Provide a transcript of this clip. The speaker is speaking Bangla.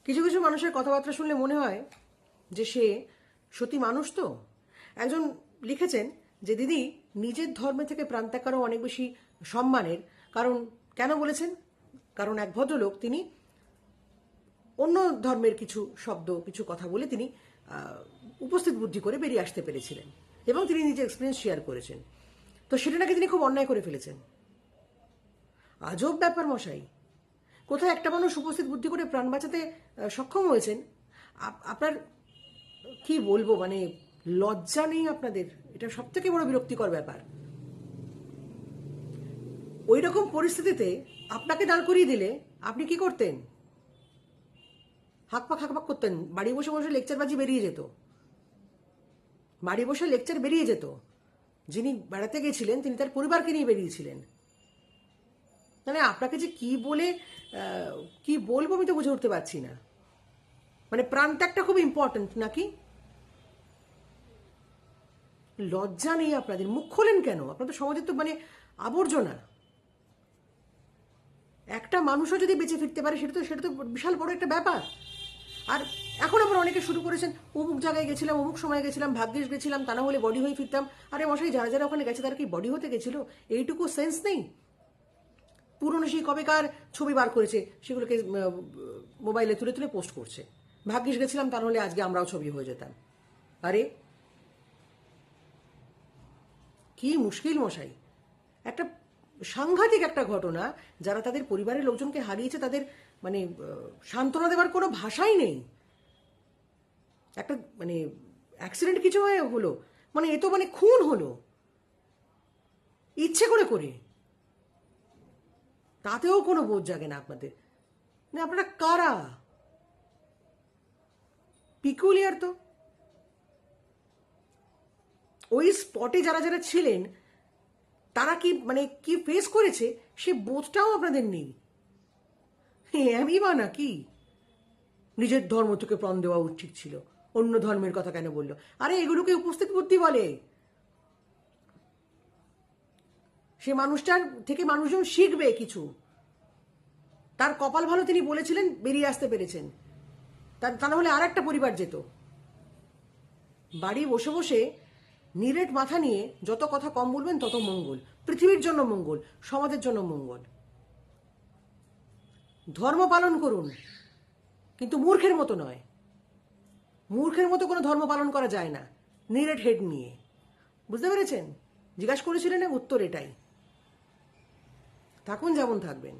কিছু কিছু মানুষের কথাবার্তা শুনলে মনে হয় যে সে সত্যি মানুষ। তো একজন লিখেছেন যে দিদি নিজের ধর্মে থেকে প্রাণ ত্যাগ করা অনেক বেশি সম্মানের। কারণ কেন বলেছেন? কারণ এক ভদ্রলোক তিনি অন্য ধর্মের কিছু শব্দ কিছু কথা বলে তিনি উপস্থিত বুদ্ধি করে বেরিয়ে আসতে পেরেছিলেন এবং তিনি নিজে এক্সপিরিয়েন্স শেয়ার করেছেন। তো সেটা নাকি তিনি খুব অন্যায় করে ফেলেছেন। আজব ব্যাপার মশাই। কোথায় একটা মানুষ উপস্থিত বুদ্ধি করে প্রাণ বাঁচাতে সক্ষম হয়েছেন, আপনার কি বলবো, মানে লজ্জা নেই আপনাদের? এটা সব থেকে বড় বিরক্তিকর ব্যাপার। ওই রকম পরিস্থিতিতে আপনাকে দাঁড় করিয়ে দিলে আপনি কি করতেন? হাঁকপাক হাঁকপাক করতেন, বাড়ি বসে বসে লেকচারবাজি বেরিয়ে যেত, বাড়ি বসে লেকচার বেরিয়ে যেত। যিনি বেড়াতে গেছিলেন তিনি তার পরিবারকে নিয়ে বেরিয়েছিলেন। মানে আপনাকে যে কি বলে কি বলবো আমি তো বুঝে উঠতে পারছি না। মানে প্রাণত্যাগটা খুব ইম্পর্টেন্ট নাকি? লজ্জা নেই আপনাদের? মুখ খোলেন কেন? আপনাদের সমাজের তো মানে আবর্জনা। একটা মানুষও যদি বেঁচে ফিরতে পারে সেটা তো বিশাল বড় একটা ব্যাপার। আর এখন আবার অনেকে শুরু করেছেন অমুক জায়গায় গেছিলাম, অমুক সময় গেছিলাম, ভাগ্যিস গেছিলাম, তা না হলে বডি হয়ে ফিরতাম। আরে মশাই, যারা যারা ওখানে গেছে তারা কি বডি হতে গেছিল? এইটুকু সেন্স নেই? পুরনো সেই কবেকার ছবি বার করেছে, সেগুলোকে মোবাইলে তুলে তুলে পোস্ট করছে। ভাগ্যিস গেছিলাম, তা নাহলে আজকে আমরাও ছবি হয়ে যেতাম। আরে কি মুশকিল মশাই! একটা সাংঘাতিক একটা ঘটনা। যারা তাদের পরিবারের লোকজনকে হারিয়েছে তাদের মানে সান্ত্বনা দেওয়ার কোনো ভাষাই নেই। একটা মানে অ্যাক্সিডেন্ট কিছু হলো, মানে এ তো মানে খুন হলো ইচ্ছে করে করে, তাতেও কোনো বোধ জাগে না আপনাদের। মানে আপনারা কারা? পিকুলিয়ার তো। ওই স্পটে যারা যারা ছিলেন তারা কি মানে কি ফেস করেছে সে বোধটাও আপনাদের নেই। আমি বা নাকি নিজের ধর্ম থেকে প্রাণ দেওয়া উচিত ছিল, অন্য ধর্মের কথা কেন বললো? আরে এগুলোকে উপস্থিত বুদ্ধি বলে। সে মানুষটার থেকে মানুষজন শিখবে কিছু। তার কপাল ভালো, তিনি বলেছিলেন, বেরিয়ে আসতে পেরেছেন। তা না হলে আর একটা পরিবার যেত। বাড়ি বসে বসে নিরেট মাথা নিয়ে যত কথা কম বলবেন তত মঙ্গল, পৃথিবীর জন্য মঙ্গল, সমাজের জন্য মঙ্গল। ধর্ম পালন করুন, কিন্তু মূর্খের মতো নয়। মূর্খের মতো কোনো ধর্ম পালন করা যায় না নিরেট হেড নিয়ে। বুঝতে পেরেছেন? জিজ্ঞাসা করেছিলেন, উত্তর এটাই। থাকুন যেমন থাকবেন।